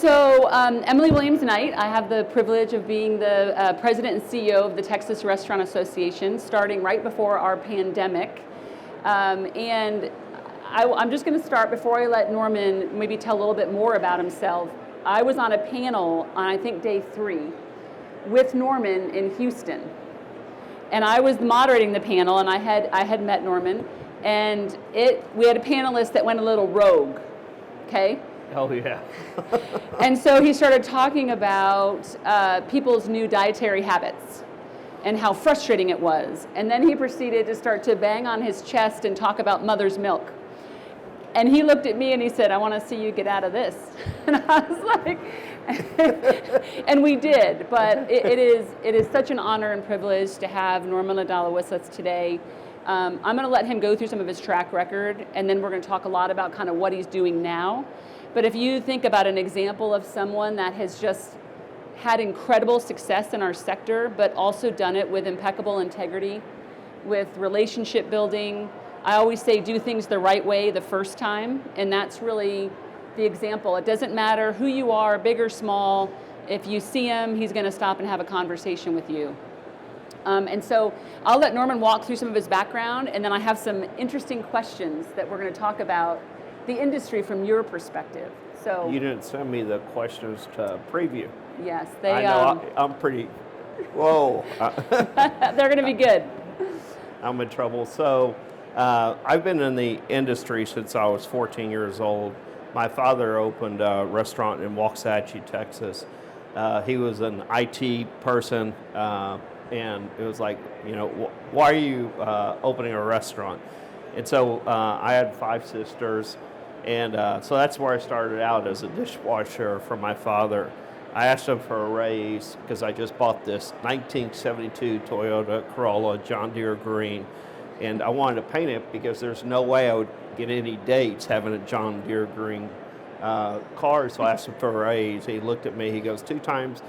So Emily Williams-Knight, I have the privilege of being the president and CEO of the Texas Restaurant Association, starting right before our pandemic. And I'm just going to start, before I let Norman maybe tell a little bit more about himself. I was on a panel on, I think, day 3 with Norman in Houston. And I was moderating the panel, and I had met Norman, and we had a panelist that went a little rogue, okay? Oh, yeah. And so he started talking about people's new dietary habits and how frustrating it was. And then he proceeded to start to bang on his chest and talk about mother's milk. And he looked at me and he said, "I want to see you get out of this." And I was like, and we did. But it is such an honor and privilege to have Norman Abdallah with us today. I'm going to let him go through some of his track record, and then we're going to talk a lot about kind of what he's doing now. But if you think about an example of someone that has just had incredible success in our sector, but also done it with impeccable integrity, with relationship building. I always say do things the right way the first time, and that's really the example. It doesn't matter who you are, big or small. If you see him, he's going to stop and have a conversation with you. And so I'll let Norman walk through some of his background, and then I have some interesting questions that we're going to talk about the industry from your perspective. So You didn't send me the questions to preview. yes, I know I'm pretty, whoa. they're going to be good. I'm in trouble. So I've been in the industry since I was 14 years old. My father opened a restaurant in Waxahachie, Texas. He was an IT person, and it was like, why are you opening a restaurant? And so I had 5 sisters, and so that's where I started out, as a dishwasher for my father. I asked him for a raise because I just bought this 1972 Toyota Corolla John Deere green, and I wanted to paint it because there's no way I would get any dates having a John Deere green car, so I asked him for a raise. He looked at me, he goes, 2 times,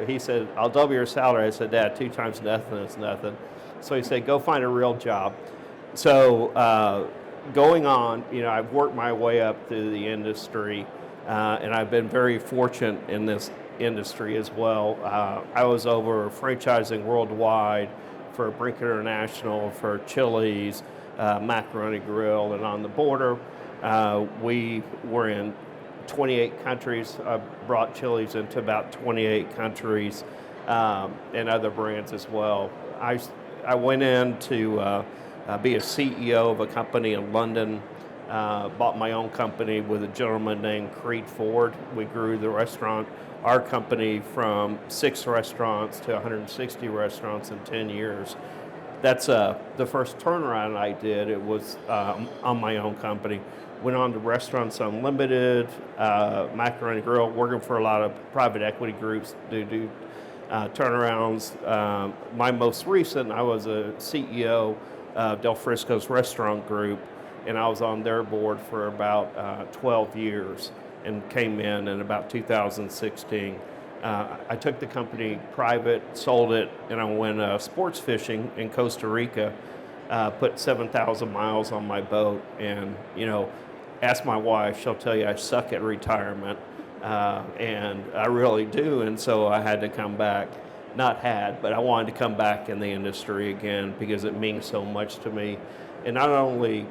he said, "I'll double your salary." I said, "Dad, 2 times nothing is nothing." So he said, "Go find a real job." So going on, I've worked my way up through the industry, and I've been very fortunate in this industry as well. I was over franchising worldwide for Brink International, for Chili's, Macaroni Grill, and On the Border. We were in 28 countries. I brought Chili's into about 28 countries, and other brands as well. I went in to be a CEO of a company in London, bought my own company with a gentleman named Creed Ford. We grew our company from 6 restaurants to 160 restaurants in 10 years. That's the first turnaround I did. It was on my own company. Went on to Restaurants Unlimited, Macaroni Grill, working for a lot of private equity groups to do turnarounds. My most recent, I was a CEO of Del Frisco's restaurant group, and I was on their board for about 12 years and came in about 2016. I took the company private, sold it, and I went sports fishing in Costa Rica, put 7,000 miles on my boat, and, ask my wife, she'll tell you I suck at retirement, and I really do, and so I had to come back. But I wanted to come back in the industry again because it means so much to me. And not only,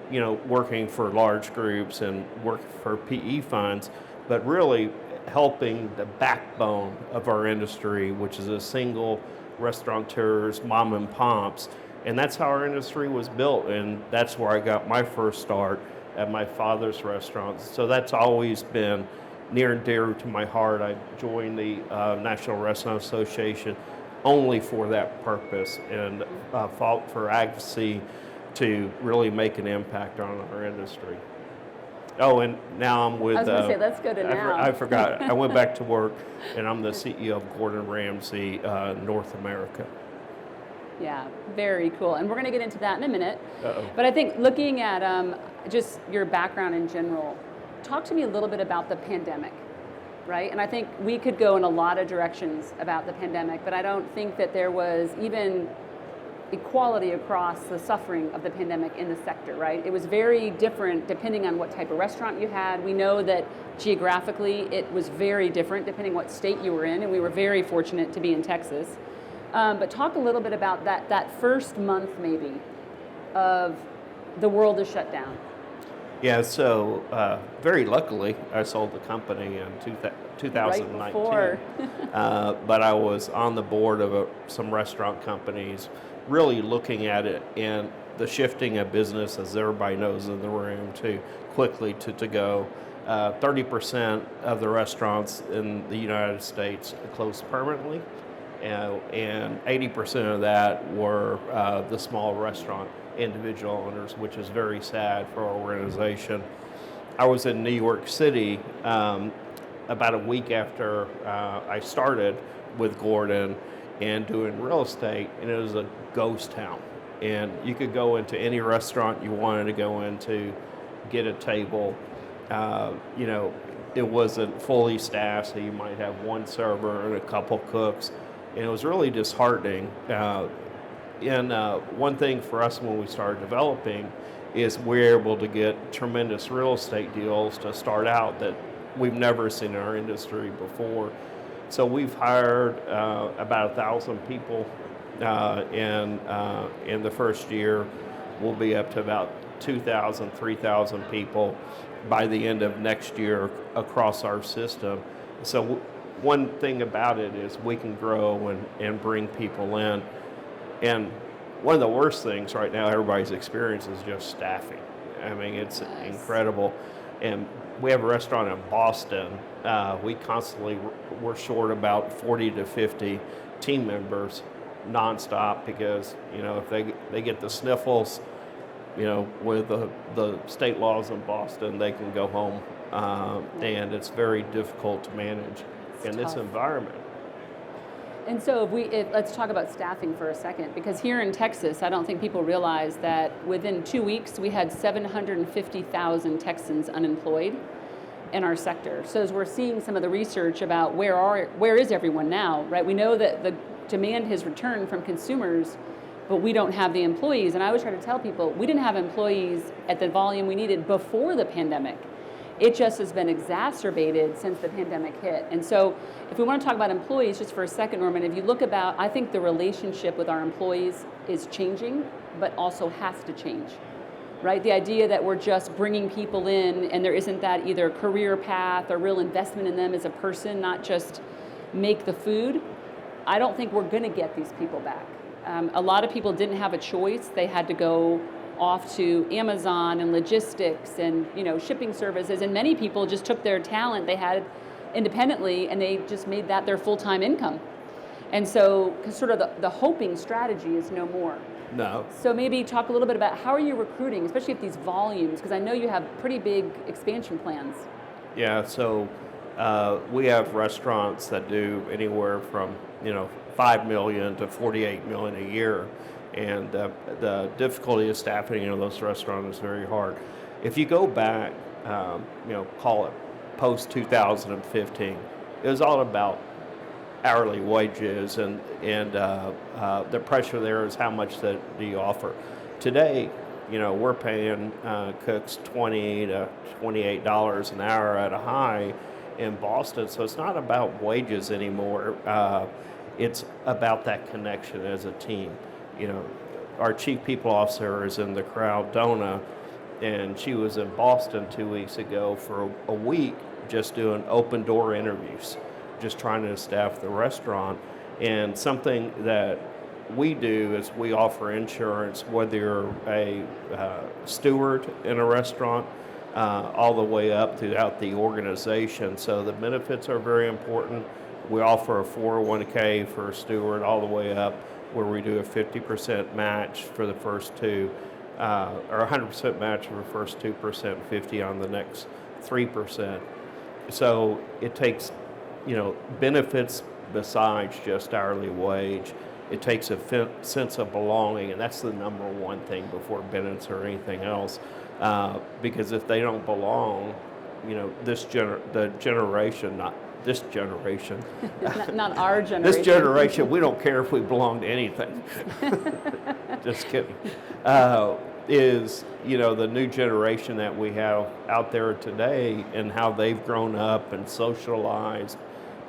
working for large groups and working for PE funds, but really helping the backbone of our industry, which is a single restaurateurs, mom and pops. And that's how our industry was built, and that's where I got my first start at my father's restaurants. So that's always been near and dear to my heart. I joined the National Restaurant Association only for that purpose, and fought for advocacy to really make an impact on our industry. Oh, and now I'm with... I was going to say, let's go to now. I forgot. I went back to work, and I'm the CEO of Gordon Ramsay North America. Yeah, very cool. And we're going to get into that in a minute. Uh-oh. But I think looking at just your background in general, talk to me a little bit about the pandemic, right? And I think we could go in a lot of directions about the pandemic, but I don't think that there was even equality across the suffering of the pandemic in the sector, right? It was very different depending on what type of restaurant you had. We know that geographically it was very different depending what state you were in, and we were very fortunate to be in Texas. But talk a little bit about that first month maybe of the world is shut down. Yeah, so very luckily, I sold the company in 2019. Right before. But I was on the board of some restaurant companies, really looking at it and the shifting of business, as everybody knows in the room, to quickly to go. 30% of the restaurants in the United States closed permanently, and 80% of that were the small restaurant individual owners, which is very sad for our organization. I was in New York City about a week after I started with Gordon and doing real estate, and it was a ghost town. And you could go into any restaurant you wanted to go into, get a table. It wasn't fully staffed, so you might have one server and a couple cooks, and it was really disheartening. And one thing for us when we started developing is we're able to get tremendous real estate deals to start out that we've never seen in our industry before. So we've hired about 1,000 people in the first year. We'll be up to about 2,000, 3,000 people by the end of next year across our system. So one thing about it is we can grow and bring people in. And one of the worst things right now everybody's experiencing is just staffing. I mean, it's incredible. And we have a restaurant in Boston. We constantly we're short about 40 to 50 team members nonstop because, if they get the sniffles, with the state laws in Boston, they can go home. And it's very difficult to manage in this environment. And so let's talk about staffing for a second, because here in Texas, I don't think people realize that within 2 weeks, we had 750,000 Texans unemployed in our sector. So as we're seeing some of the research about where is everyone now, right? We know that the demand has returned from consumers, but we don't have the employees. And I always try to tell people, we didn't have employees at the volume we needed before the pandemic. It just has been exacerbated since the pandemic hit. And so if we want to talk about employees just for a second, Norman, if you look I think the relationship with our employees is changing, but also has to change, right? The idea that we're just bringing people in and there isn't that either career path or real investment in them as a person, not just make the food. I don't think we're going to get these people back. A lot of people didn't have a choice. They had to go off to Amazon and logistics and shipping services, and many people just took their talent they had independently and they just made that their full-time income. And so sort of the hoping strategy is no more. No. So maybe talk a little bit about how are you recruiting, especially at these volumes, because I know you have pretty big expansion plans. Yeah, so we have restaurants that do anywhere from 5 million to 48 million a year. And the difficulty of staffing those restaurants is very hard. If you go back, call it post 2015, it was all about hourly wages and the pressure there is how much do you offer. Today, we're paying cooks $20 to $28 an hour at a high in Boston, so it's not about wages anymore. It's about that connection as a team. Our chief people officer is in the crowd, Donna, and she was in Boston 2 weeks ago for a week just doing open door interviews, just trying to staff the restaurant. And something that we do is we offer insurance, whether you're a steward in a restaurant, all the way up throughout the organization. So the benefits are very important. We offer a 401k for a steward all the way up, where we do a 50% match for the first two, or 100% match for the first 2%, 50 on the next 3%. So it takes, benefits besides just hourly wage. It takes a sense of belonging, and that's the number one thing before benefits or anything else. Because if they don't belong, the generation this generation. Not our generation. This generation, we don't care if we belong to anything. Just kidding. Is, the new generation that we have out there today and how they've grown up and socialized.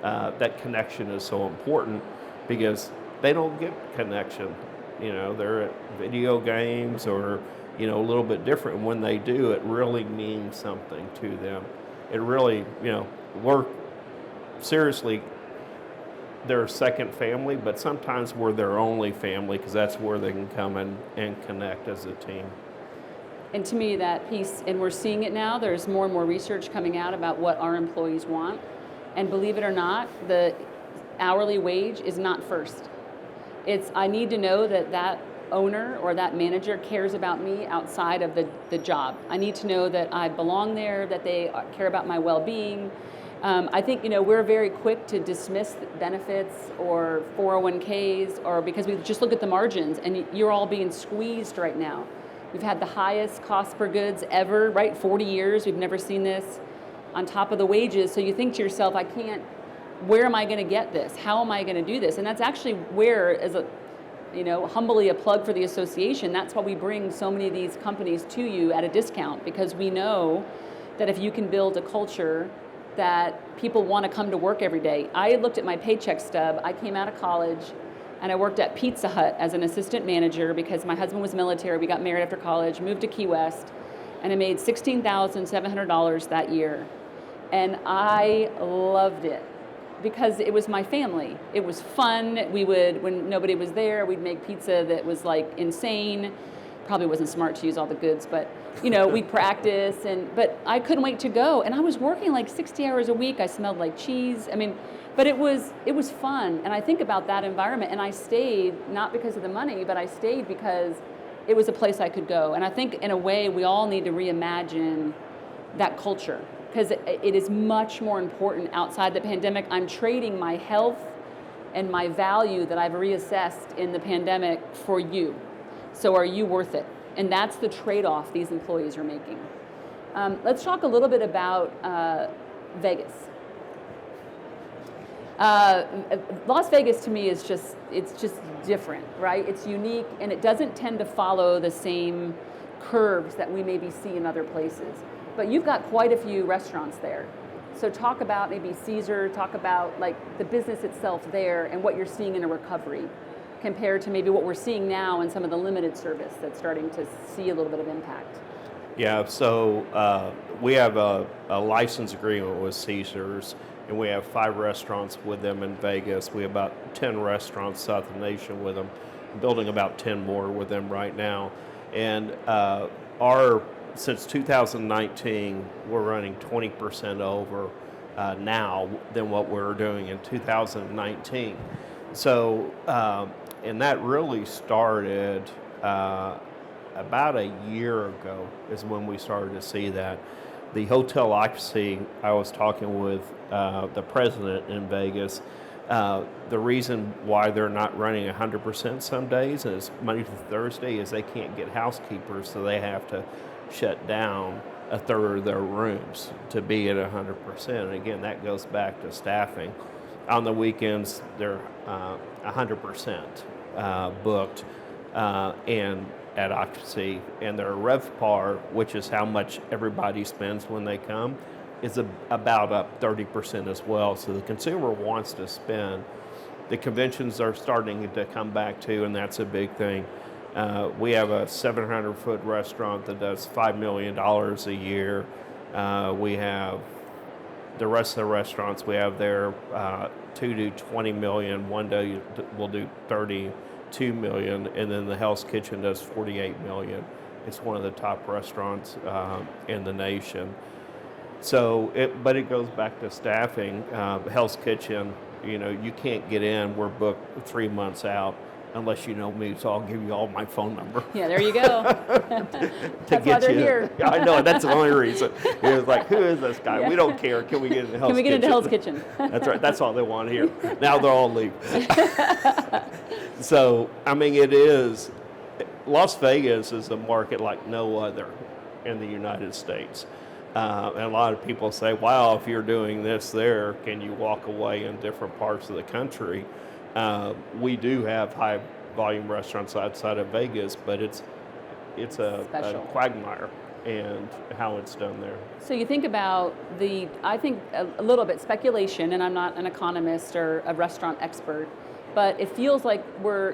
That connection is so important because they don't get connection. They're at video games or, a little bit different. When they do, it really means something to them. It really, we're seriously their second family, but sometimes we're their only family because that's where they can come and connect as a team. And to me, that piece, and we're seeing it now, there's more and more research coming out about what our employees want. And believe it or not, the hourly wage is not first. I need to know that owner or that manager cares about me outside of the job. I need to know that I belong there, that they care about my well-being. I think, we're very quick to dismiss benefits or 401ks or because we just look at the margins and you're all being squeezed right now. We've had the highest cost per goods ever, right? 40 years, we've never seen this on top of the wages. So you think to yourself, where am I going to get this? How am I going to do this? And that's actually where, as humbly a plug for the association, that's why we bring so many of these companies to you at a discount, because we know that if you can build a culture that people want to come to work every day. I looked at my paycheck stub. I came out of college and I worked at Pizza Hut as an assistant manager because my husband was military. We got married after college, moved to Key West, and I made $16,700 that year. And I loved it because it was my family. It was fun. We would, when nobody was there, we'd make pizza that was like insane. Probably wasn't smart to use all the goods, but we'd practice, but I couldn't wait to go. And I was working like 60 hours a week. I smelled like cheese. But it was fun. And I think about that environment, and I stayed not because of the money, but I stayed because it was a place I could go. And I think in a way we all need to reimagine that culture because it is much more important outside the pandemic. I'm trading my health and my value that I've reassessed in the pandemic for you. So are you worth it? And that's the trade-off these employees are making. Let's talk a little bit about Vegas. Las Vegas to me is just different, right? It's unique and it doesn't tend to follow the same curves that we maybe see in other places. But you've got quite a few restaurants there. So talk about maybe Caesar, talk about like the business itself there and what you're seeing in a recovery compared to maybe what we're seeing now in some of the limited service that's starting to see a little bit of impact. Yeah, so we have a license agreement with Caesars, and we have 5 restaurants with them in Vegas. We have about 10 restaurants throughout the nation with them, building about 10 more with them right now. And since 2019, we're running 20% over now than what we were doing in 2019. So, and that really started about a year ago is when we started to see that. The hotel occupancy, I was talking with the president in Vegas. The reason why they're not running 100% some days, and it's Monday to Thursday, is they can't get housekeepers, so they have to shut down a third of their rooms to be at 100%. And again, that goes back to staffing. On the weekends, they're 100% booked and at occupancy, and their RevPAR, which is how much everybody spends when they come, is about up 30% as well. So the consumer wants to spend. The conventions are starting to come back too, and that's a big thing. We have a 700-foot restaurant that does $5 million a year. We have the rest of the restaurants we have there, 2 do 20 million, one day will do 32 million, and then the Hell's Kitchen does 48 million. It's one of the top restaurants in the nation. So, but it goes back to staffing. Hell's Kitchen, you can't get in. We're booked 3 months out unless you know me, so I'll give you all my phone number. Yeah, there you go. That's why they're here. Yeah, I know, that's the only reason. It was like, who is this guy? Yeah. We don't care. Can we get into Hell's Kitchen? Can we get into Hell's Kitchen? That's right. That's all they want to hear. Now they're all leaving. So, it is, Las Vegas is a market like no other in the United States. And a lot of people say, wow, if you're doing this there, can you walk away in different parts of the country? We do have high volume restaurants outside of Vegas, but it's a quagmire and how it's done there. So you think about I think a little bit speculation, and I'm not an economist or a restaurant expert, but it feels like we're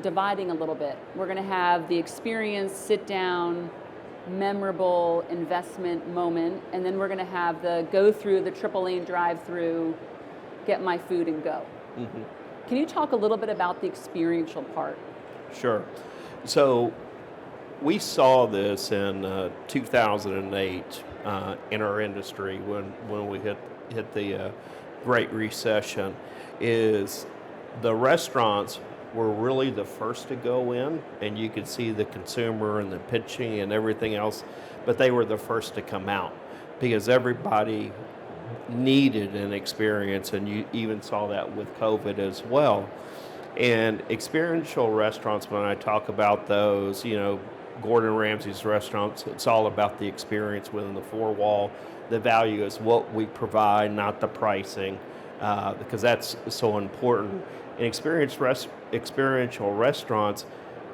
dividing a little bit. We're going to have the experience, sit down, memorable investment moment, and then we're going to have the go through the triple lane drive through, get my food and go. Mm-hmm. Can you talk a little bit about the experiential part? Sure. So we saw this in 2008 in our industry when we hit the Great Recession. Is the restaurants were really the first to go in, and you could see the consumer and the pitching and everything else, but they were the first to come out because everybody needed an experience, and you even saw that with COVID as well. And experiential restaurants, when I talk about those, Gordon Ramsay's restaurants, it's all about the experience within the four wall. The value is what we provide, not the pricing, because that's so important. In experiential restaurants,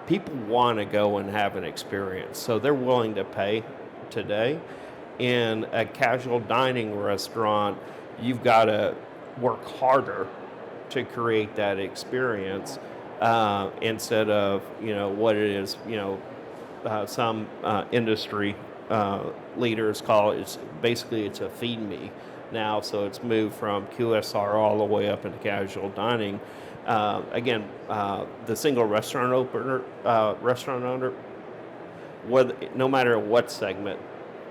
people want to go and have an experience, so they're willing to pay today. In a casual dining restaurant, you've got to work harder to create that experience instead of what it is. Some industry leaders call it. It's a feed me now, so it's moved from QSR all the way up into casual dining. The single restaurant owner, no matter what segment,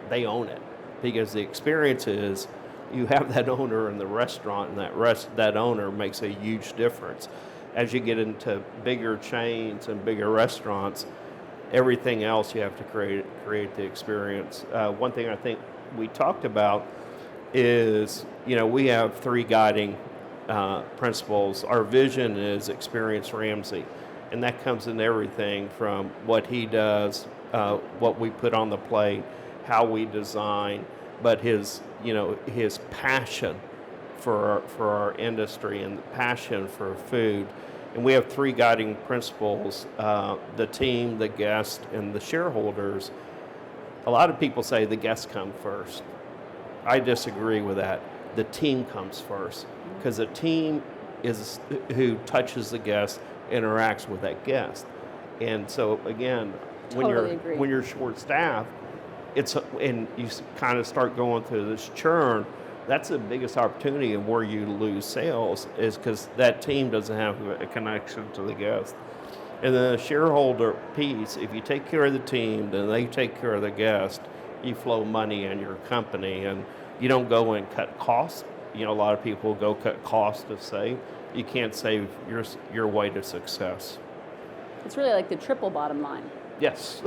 they own it, because the experience is you have that owner in the restaurant, and that owner makes a huge difference. As you get into bigger chains and bigger restaurants, everything else you have to create the experience. One thing I think we talked about is, we have three guiding principles. Our vision is Experience Ramsay, and that comes in everything from what he does, what we put on the plate, how we design, but his passion for our industry and passion for food. And we have three guiding principles: the team, the guest, and the shareholders. A lot of people say the guests come first. I disagree with that. The team comes first, because the team is who touches the guest, interacts with that guest. And so again, when you're short-staffed, and you kind of start going through this churn, that's the biggest opportunity of where you lose sales, is because that team doesn't have a connection to the guest. And the shareholder piece, if you take care of the team, then they take care of the guest, you flow money in your company, and you don't go and cut costs. A lot of people go cut costs to save. You can't save your way to success. It's really like the triple bottom line. Yes.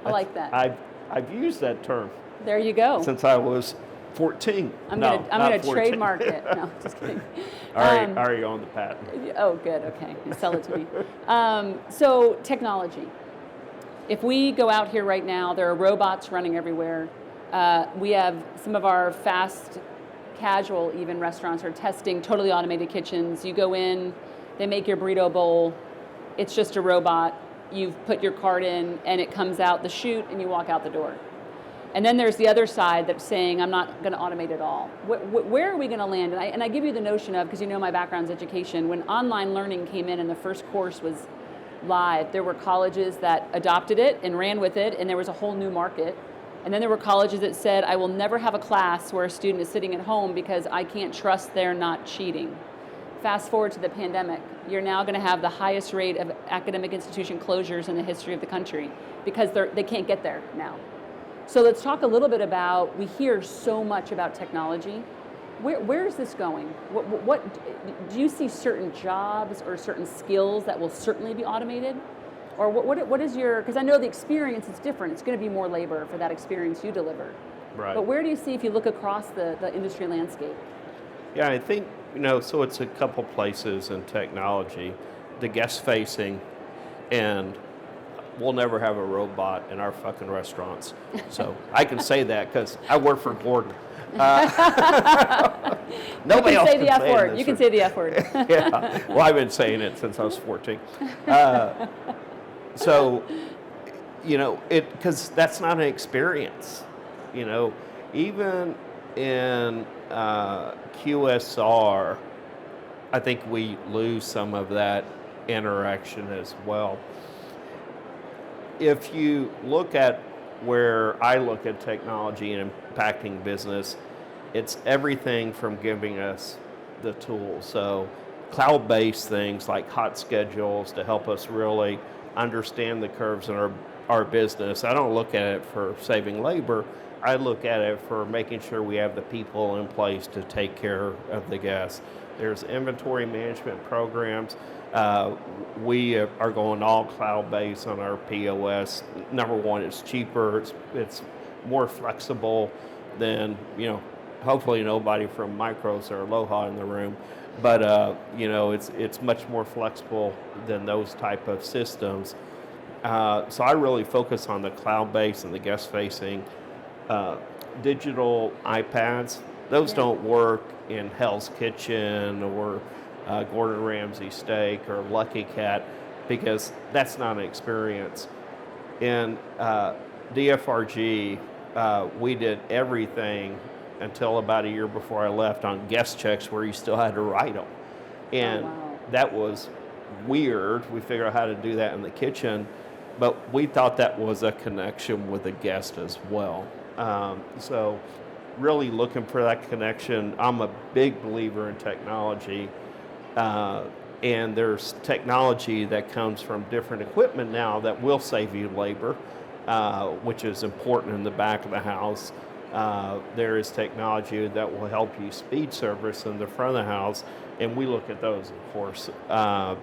I like that. I've used that term. There you go. Since I was 14. I'm going to trademark it. No, just kidding. I already own the patent. Oh, good. Okay. You sell it to me. So technology. If we go out here right now, there are robots running everywhere. We have some of our fast casual even restaurants are testing totally automated kitchens. You go in, they make your burrito bowl. It's just a robot. You've put your card in, and it comes out the chute, and you walk out the door. And then there's the other side that's saying, I'm not going to automate it all. Where are we going to land? And I give you the notion of, because my background's education, when online learning came in and the first course was live, there were colleges that adopted it and ran with it, and there was a whole new market. And then there were colleges that said, I will never have a class where a student is sitting at home because I can't trust they're not cheating. Fast forward to the pandemic, you're now going to have the highest rate of academic institution closures in the history of the country because they can't get there now. So let's talk a little bit about, we hear so much about technology. Where is this going? What do you see certain jobs or certain skills that will certainly be automated? Or what is your, because I know the experience is different. It's going to be more labor for that experience you deliver. Right. But where do you see, if you look across the industry landscape? Yeah, I think, so it's a couple places in technology. The guest facing and we'll never have a robot in our fucking restaurants. So I can say that because I work for Gordon. Nobody else say the can F say word. this You can or- say the F word. Yeah, well, I've been saying it since I was 14. So, because that's not an experience, even in QSR, I think we lose some of that interaction as well. If you look at where I look at technology and impacting business, it's everything from giving us the tools. So cloud-based things like hot schedules to help us really understand the curves in our business. I don't look at it for saving labor. I look at it for making sure we have the people in place to take care of the guests. There's inventory management programs. We are going all cloud-based on our POS. Number one, it's cheaper. It's more flexible than, hopefully nobody from Micros or Aloha in the room. But, it's much more flexible than those type of systems. So I really focus on the cloud-based and the guest-facing. Digital iPads, those don't work in Hell's Kitchen or Gordon Ramsay Steak or Lucky Cat because that's not an experience. In DFRG, we did everything until about a year before I left on guest checks where you still had to write them. And that was weird. We figured out how to do that in the kitchen, but we thought that was a connection with the guest as well. So really looking for that connection. I'm a big believer in technology. And there's technology that comes from different equipment now that will save you labor, which is important in the back of the house. There is technology that will help you speed service in the front of the house, and we look at those, of course,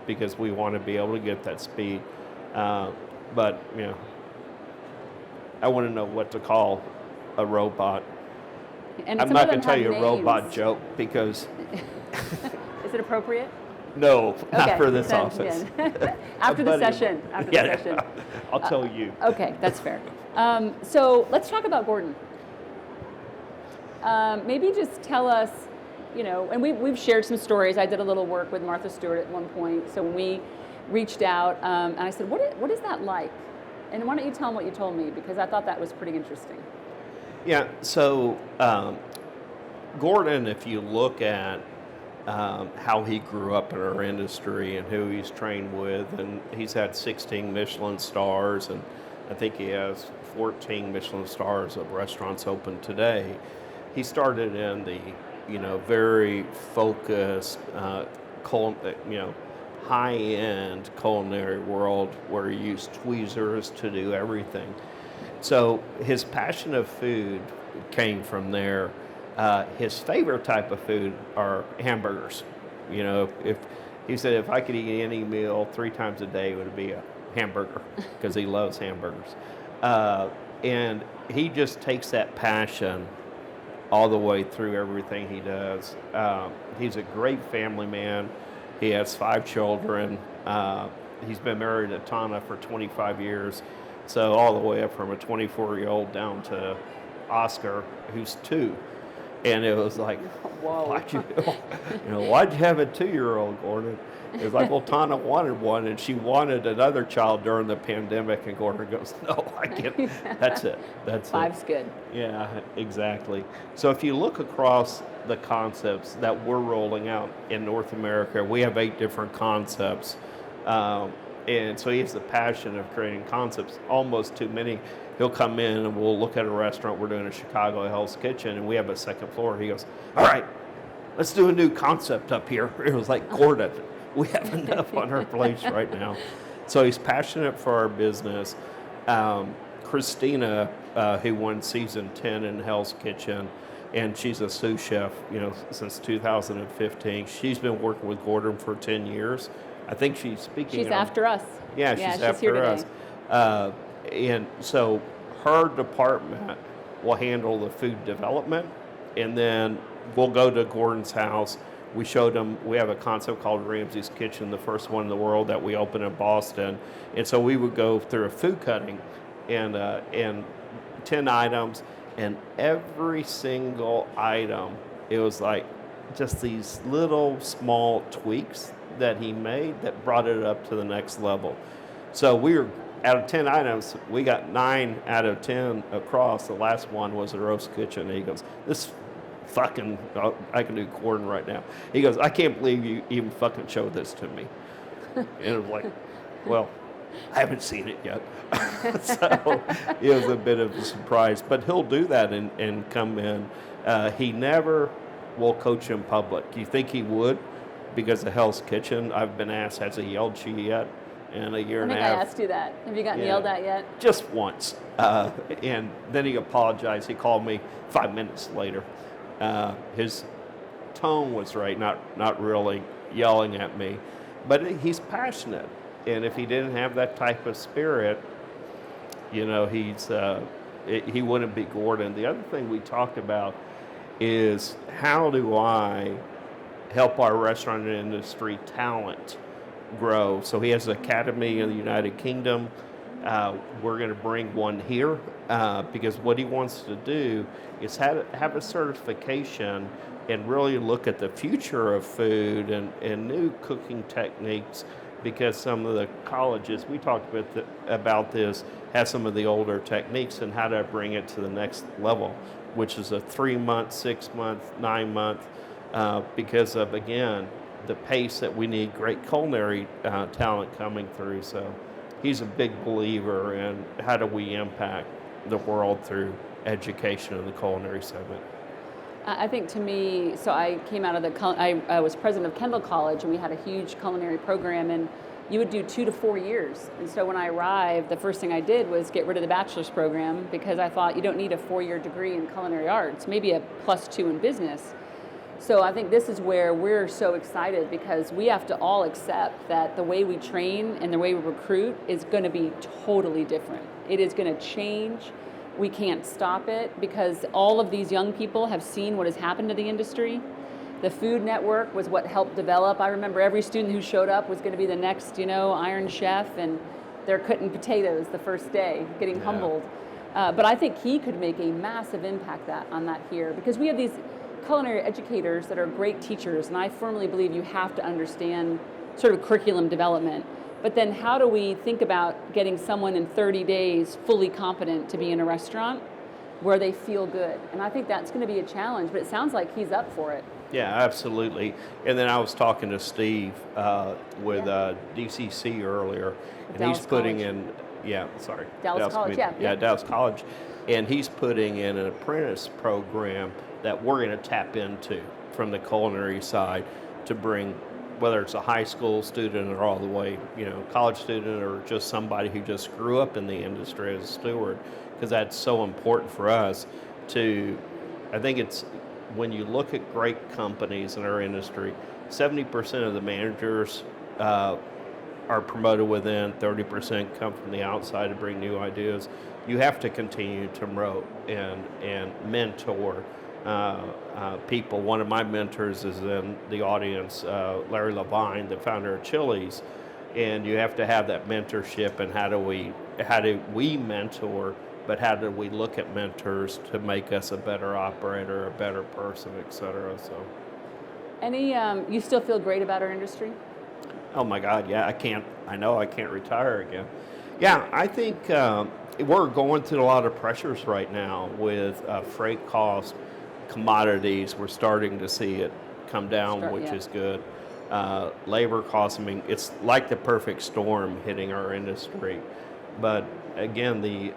because we want to be able to get that speed. But, I want to know what to call a robot. And I'm not going to tell you a robot joke because... Is it appropriate? No, not Okay, for this then, office. yeah. After the session. I'll tell you. Okay, that's fair. So let's talk about Gordon. Maybe just tell us, and we've shared some stories. I did a little work with Martha Stewart at one point. So when we reached out, and I said, what is that like? And why don't you tell them what you told me? Because I thought that was pretty interesting. Yeah, so Gordon, if you look at how he grew up in our industry and who he's trained with, and he's had 16 Michelin stars, and I think he has 14 Michelin stars of restaurants open today. He started in the, very focused, high-end culinary world where he used tweezers to do everything. So his passion of food came from there. His favorite type of food are hamburgers. If he said if I could eat any meal 3 times a day, it would be a hamburger because he loves hamburgers. And he just takes that passion all the way through everything he does. He's a great family man. He has 5 children. He's been married to Tana for 25 years. So all the way up from a 24-year-old down to Oscar, who's 2. And it was like, whoa. Why'd you have a 2-year-old, Gordon? It was like, well, Tana wanted one, and she wanted another child during the pandemic, and Gordon goes, no, I can't. That's it. That's 5's good. Yeah, exactly. So if you look across the concepts that we're rolling out in North America, we have 8 different concepts. And so he has the passion of creating concepts, almost too many. He'll come in and we'll look at a restaurant we're doing in Chicago, Hell's Kitchen, and we have a second floor. He goes, all right, let's do a new concept up here. It was like, Gordon, we have enough on our plates right now. So he's passionate for our business. Christina, who won season 10 in Hell's Kitchen, and she's a sous chef, since 2015. She's been working with Gordon for 10 years. I think she's speaking. She's after us. Yeah, she's after us. And so her department will handle the food development, and then we'll go to Gordon's house. we showed them, we have a concept called Ramsay's Kitchen, the first one in the world that we opened in Boston. And so we would go through a food cutting and 10 items, and every single item, it was like just these little small tweaks that he made that brought it up to the next level. So we were, out of 10 items, we got 9 out of 10 across. The last one was a roast kitchen. And he goes, this fucking, I can do Gordon right now. He goes, I can't believe you even fucking showed this to me. And it was like, well, I haven't seen it yet. So it was a bit of a surprise. But he'll do that and come in. He never will coach in public. You think he would? Because of Hell's Kitchen, I've been asked, has he yelled at you yet? In a year and a half. I think I asked you that. Have you gotten yelled at yet? Just once. And then he apologized. He called me 5 minutes later. His tone was right, not really yelling at me. But he's passionate. And if he didn't have that type of spirit, you know, he wouldn't be Gordon. The other thing we talked about is, how do I help our restaurant industry talent grow? So he has an academy in the United Kingdom. We're going to bring one here because what he wants to do is have a certification and really look at the future of food and new cooking techniques, because some of the colleges, we talked about this, have some of the older techniques and how to bring it to the next level, which is a 3-month, 6-month, 9-month, because of, again, the pace that we need great culinary talent coming through. So he's a big believer in how do we impact the world through education in the culinary segment. I think, to me, so I came out of I was president of Kendall College, and we had a huge culinary program, and you would do 2 to 4 years. And so when I arrived, the first thing I did was get rid of the bachelor's program, because I thought you don't need a 4-year degree in culinary arts, maybe a +2 in business. So I think this is where we're so excited, because we have to all accept that the way we train and the way we recruit is going to be totally different. It is going to change. We can't stop it, because all of these young people have seen what has happened to the industry. The Food Network was what helped develop. I remember every student who showed up was going to be the next, Iron Chef, and they're cutting potatoes the first day, getting humbled. But I think he could make a massive impact on that here, because we have these culinary educators that are great teachers, and I firmly believe you have to understand sort of curriculum development. But then how do we think about getting someone in 30 days fully competent to be in a restaurant where they feel good? And I think that's going to be a challenge, but it sounds like he's up for it. Yeah, absolutely. And then I was talking to Steve with DCC earlier, and Dallas he's putting College. Dallas College, Dallas College, and he's putting in an apprentice program that we're going to tap into from the culinary side to bring, whether it's a high school student or all the way, college student, or just somebody who just grew up in the industry as a steward, because that's so important for us to, I think it's, when you look at great companies in our industry, 70% of the managers are promoted within, 30% come from the outside to bring new ideas. You have to continue to promote and mentor people. One of my mentors is in the audience, Larry Levine, the founder of Chili's, and you have to have that mentorship. And how do we mentor? But how do we look at mentors to make us a better operator, a better person, et cetera? So, you still feel great about our industry? Oh my God, yeah, I know I can't retire again. Yeah, I think we're going through a lot of pressures right now with freight costs, commodities. We're starting to see it come down, which is good. Labor costs, it's like the perfect storm hitting our industry. But again, the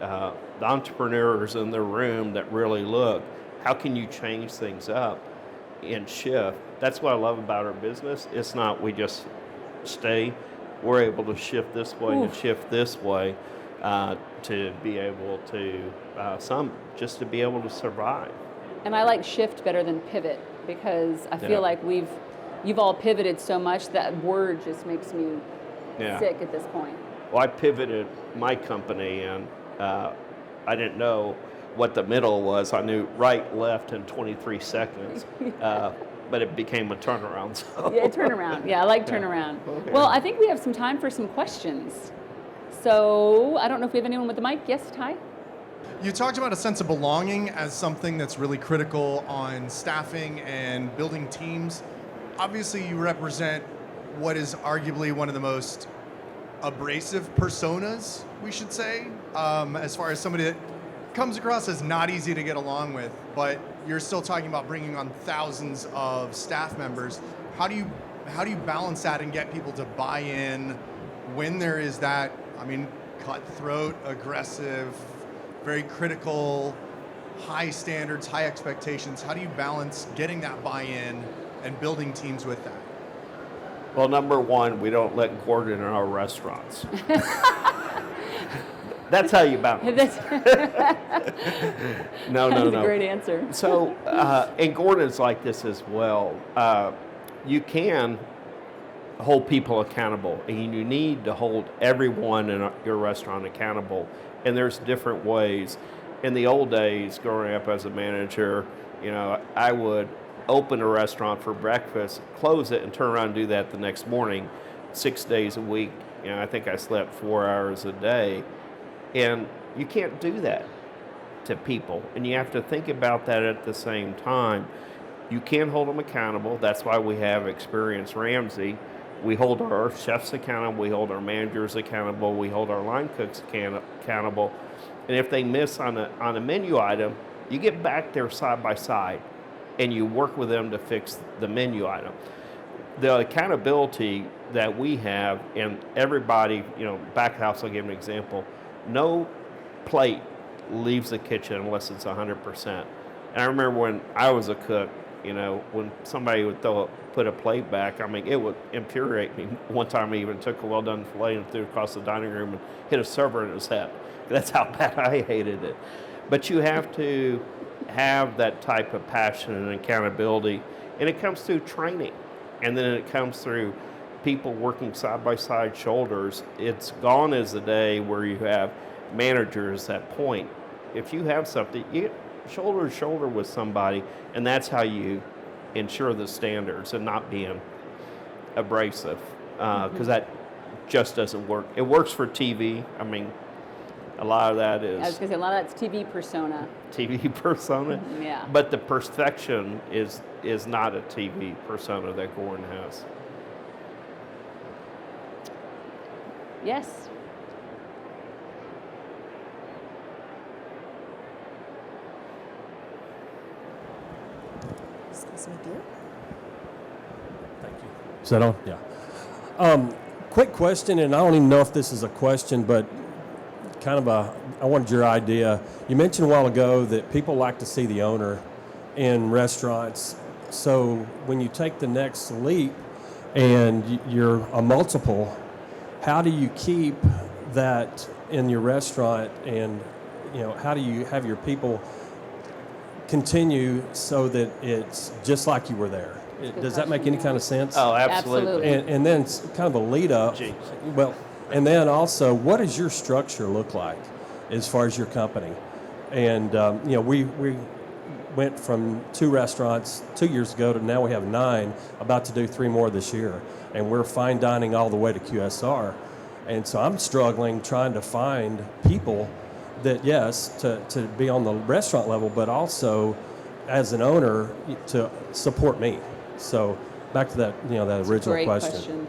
entrepreneurs in the room that really look, how can you change things up and shift? That's what I love about our business. It's not we just stay. We're able to shift this way and shift this way to be able to, just to be able to survive. And I like shift better than pivot, because I feel like you've all pivoted so much that word just makes me sick at this point. Well, I pivoted my company, and I didn't know what the middle was. I knew right, left in 23 seconds. but it became a turnaround. So. Yeah, turnaround. Yeah, I like turnaround. Okay. Well, I think we have some time for some questions. So I don't know if we have anyone with the mic. Yes, Ty? You talked about a sense of belonging as something that's really critical on staffing and building teams. Obviously, you represent what is arguably one of the most abrasive personas, we should say, as far as somebody that comes across as not easy to get along with, but you're still talking about bringing on thousands of staff members. How do you balance that and get people to buy in when there is that, cutthroat, aggressive, very critical, high standards, high expectations? How do you balance getting that buy-in and building teams with that? Well, number one, we don't let Gordon in our restaurants. That's how you balance. No. That's a great answer. So, and Gordon's like this as well. You can hold people accountable, and you need to hold everyone in your restaurant accountable. And there's different ways. In the old days, growing up as a manager, I would open a restaurant for breakfast, close it, and turn around and do that the next morning, 6 days a week. I think I slept 4 hours a day. And you can't do that to people. And you have to think about that at the same time. You can hold them accountable. That's why we have Experienced Ramsay. We hold our chefs accountable. We hold our managers accountable. We hold our line cooks accountable. And if they miss on a menu item, you get back there side by side and you work with them to fix the menu item. The accountability that we have, and everybody, back house, I'll give an example. No plate leaves the kitchen unless it's 100%. And I remember when I was a cook, when somebody would put a plate back, it would infuriate me. One time I even took a well-done filet and threw it across the dining room and hit a server in his head. That's how bad I hated it. But you have to have that type of passion and accountability, and it comes through training, and then it comes through people working side by side, shoulders. It's gone as the day where you have managers that point. If you have something, you get shoulder to shoulder with somebody, and that's how you ensure the standards and not being abrasive, because that just doesn't work. It works for TV. A lot of that is. I was going to say, a lot of that's TV persona. TV persona? Yeah. But the perfection is not a TV persona that Gordon has. Yes. Excuse me, dear. Thank you. Is that on? Yeah. Quick question, and I don't even know if this is a question, but I wanted your idea. You mentioned a while ago that people like to see the owner in restaurants. So when you take the next leap and you're a multiple, how do you keep that in your restaurant, and how do you have your people continue so that it's just like you were there? Does that make any kind of sense? Oh, absolutely. And then it's kind of a lead up. Jeez. Well, and then also, what does your structure look like as far as your company? And we went from 2 restaurants 2 years ago to now we have 9, about to do 3 more this year, and we're fine dining all the way to QSR. And so I'm struggling trying to find people that, yes, to be on the restaurant level, but also as an owner to support me. So back to that, that original Great question.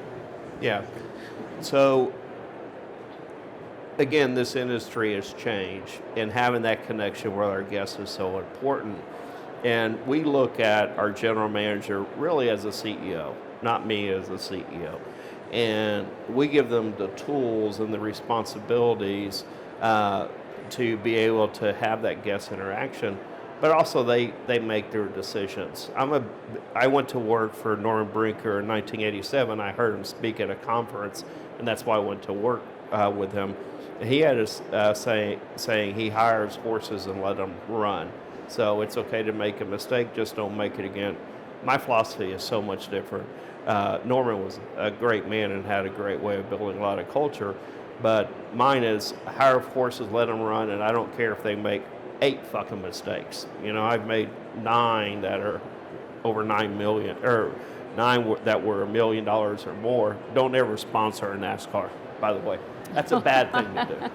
Yeah. So again, this industry has changed, and having that connection with our guests is so important. And we look at our general manager really as a CEO, not me as a CEO. And we give them the tools and the responsibilities to be able to have that guest interaction, but also they make their decisions. I went to work for Norman Brinker in 1987. I heard him speak at a conference, and that's why I went to work with him. He had a saying he hires horses and let them run. So it's okay to make a mistake, just don't make it again. My philosophy is so much different. Norman was a great man and had a great way of building a lot of culture, but mine is hire horses, let them run, and I don't care if they make 8 fucking mistakes. I've made 9 that are over 9 million, or 9 that were $1 million or more, don't ever sponsor a NASCAR, by the way. That's a bad thing to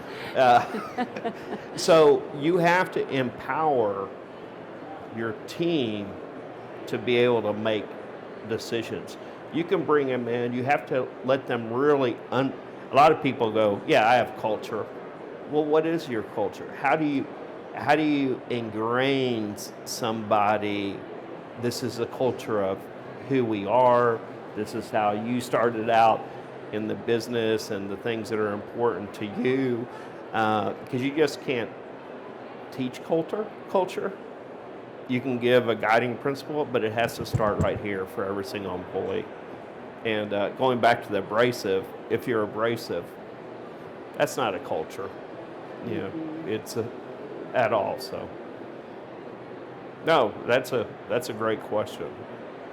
do. So you have to empower your team to be able to make decisions. You can bring them in, you have to let them really, a lot of people go, yeah, I have culture. Well, what is your culture? How do you ingrain somebody, this is the culture of who we are, this is how you started out in the business and the things that are important to you, because you just can't teach culture. You can give a guiding principle, but it has to start right here for every single employee. And going back to the abrasive, if you're abrasive, that's not a culture, it's at all. So, no, that's a great question.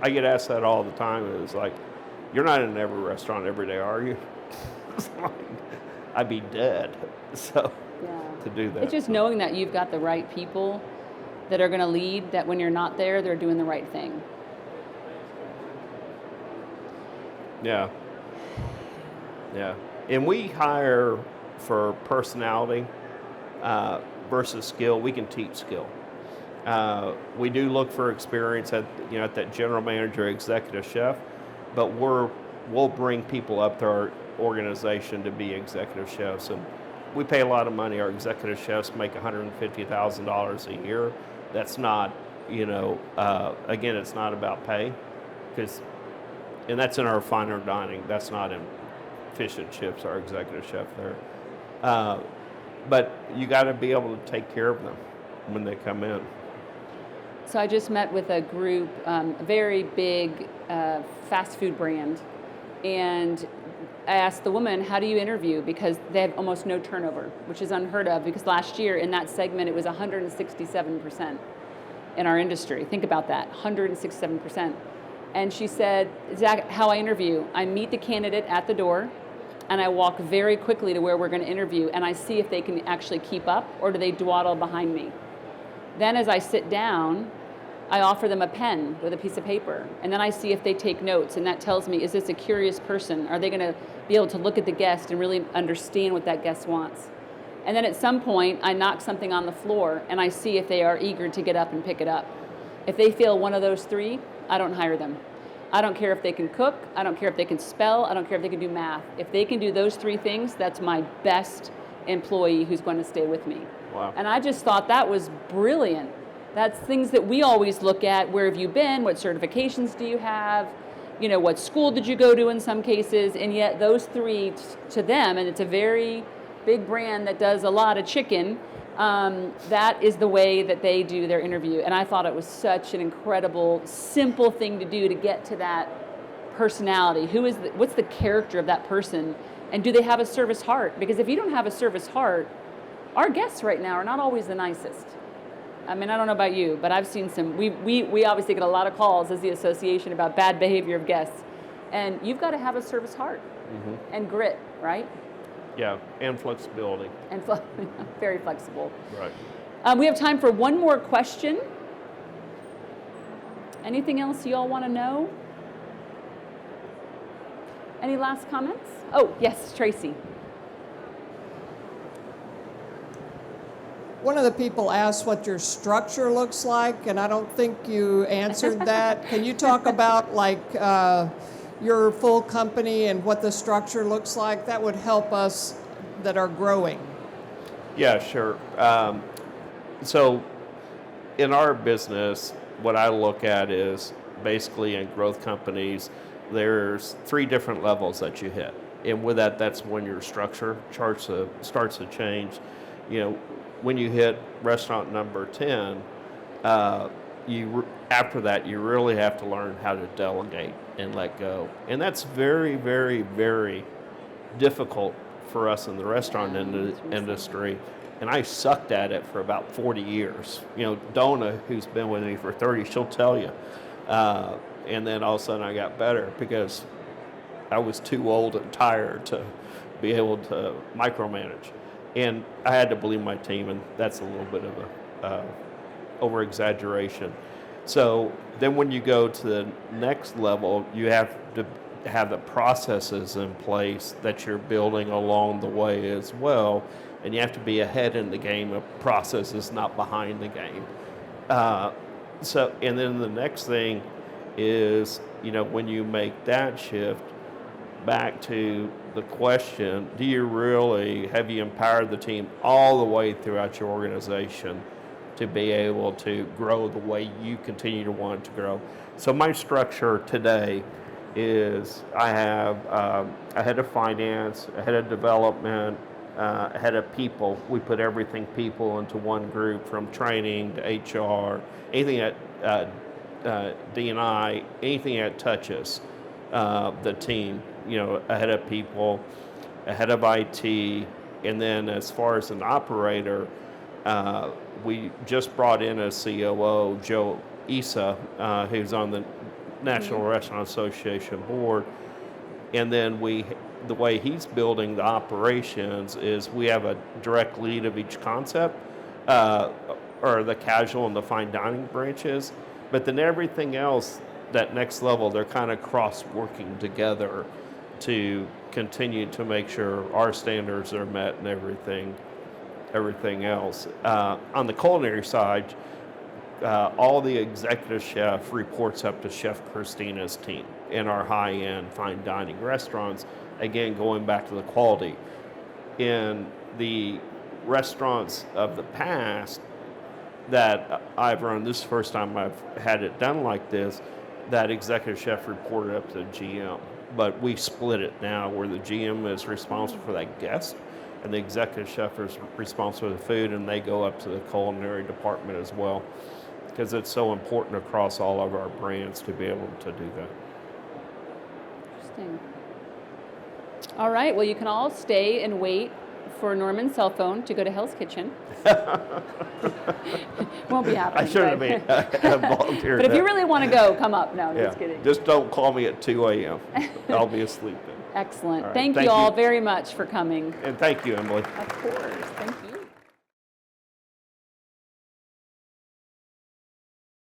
I get asked that all the time. It's like, you're not in every restaurant every day, are you? It's like, I'd be dead. So, to do that. It's just knowing that you've got the right people that are going to lead, that when you're not there, they're doing the right thing. Yeah. And we hire for personality versus skill. We can teach skill. We do look for experience at that general manager, executive chef, but we'll bring people up to our organization to be executive chefs, and we pay a lot of money. Our executive chefs make $150,000 a year. That's not, again, it's not about pay, and that's in our finer dining. That's not in fish and chips, our executive chef there. But you got to be able to take care of them when they come in. So I just met with a group, a very big fast food brand, and I asked the woman, how do you interview? Because they have almost no turnover, which is unheard of, because last year in that segment it was 167% in our industry. Think about that, 167%. And she said, Zach, how I interview, I meet the candidate at the door, and I walk very quickly to where we're going to interview, and I see if they can actually keep up, or do they dawdle behind me. Then as I sit down, I offer them a pen with a piece of paper, and then I see if they take notes, and that tells me, is this a curious person? Are they going to be able to look at the guest and really understand what that guest wants? And then at some point, I knock something on the floor, and I see if they are eager to get up and pick it up. If they fail one of those three, I don't hire them. I don't care if they can cook, I don't care if they can spell, I don't care if they can do math. If they can do those three things, that's my best employee who's going to stay with me. Wow. And I just thought that was brilliant. That's things that we always look at. Where have you been? What certifications do you have? What school did you go to in some cases? And yet those three to them, and it's a very big brand that does a lot of chicken, that is the way that they do their interview. And I thought it was such an incredible, simple thing to do to get to that personality. What's the character of that person? And do they have a service heart? Because if you don't have a service heart, our guests right now are not always the nicest. I mean, I don't know about you, but I've seen some, we obviously get a lot of calls as the association about bad behavior of guests. And you've got to have a service heart and grit, right? Yeah, and flexibility. And very flexible. Right. We have time for one more question. Anything else you all want to know? Any last comments? Oh, yes, Tracy. One of the people asked what your structure looks like, and I don't think you answered that. Can you talk about your full company and what the structure looks like? That would help us that are growing. Yeah, sure. So in our business, what I look at is basically in growth companies, there's 3 different levels that you hit. And with that, that's when your structure starts to change. When you hit restaurant number 10, after that, you really have to learn how to delegate and let go. And that's very, very, very difficult for us in the restaurant industry. And I sucked at it for about 40 years. Donna, who's been with me for 30, she'll tell you. And then all of a sudden I got better because I was too old and tired to be able to micromanage. And I had to believe my team, and that's a little bit of a over-exaggeration. So then when you go to the next level, you have to have the processes in place that you're building along the way as well. And you have to be ahead in the game of processes, not behind the game. And then the next thing is, when you make that shift, back to the question, have you empowered the team all the way throughout your organization to be able to grow the way you continue to want it to grow? So my structure today is I have a head of finance, a head of development, a head of people. We put everything people into one group, from training to HR, anything that D&I, anything that touches the team. A head of people, a head of IT, and then as far as an operator, we just brought in a COO, Joe Issa, who's on the National Restaurant Association board. And then the way he's building the operations is we have a direct lead of each concept, or the casual and the fine dining branches. But then everything else, that next level, they're kind of cross-working together to continue to make sure our standards are met and everything else. On the culinary side, all the executive chef reports up to Chef Christina's team in our high-end fine dining restaurants. Again, going back to the quality. In the restaurants of the past that I've run, this is the first time I've had it done like this, that executive chef reported up to the GM. But we split it now where the GM is responsible for that guest and the executive chef is responsible for the food, and they go up to the culinary department as well, because it's so important across all of our brands to be able to do that. Interesting. All right, well, you can all stay and wait for Norman's cell phone to go to Hell's Kitchen. Won't be happening. I shouldn't have volunteered. But if you really want to go, come up. No, just kidding. Just don't call me at 2 a.m. I'll be asleep then. Excellent. Right. Thank you all very much for coming. And thank you, Emily. Of course. Thank you.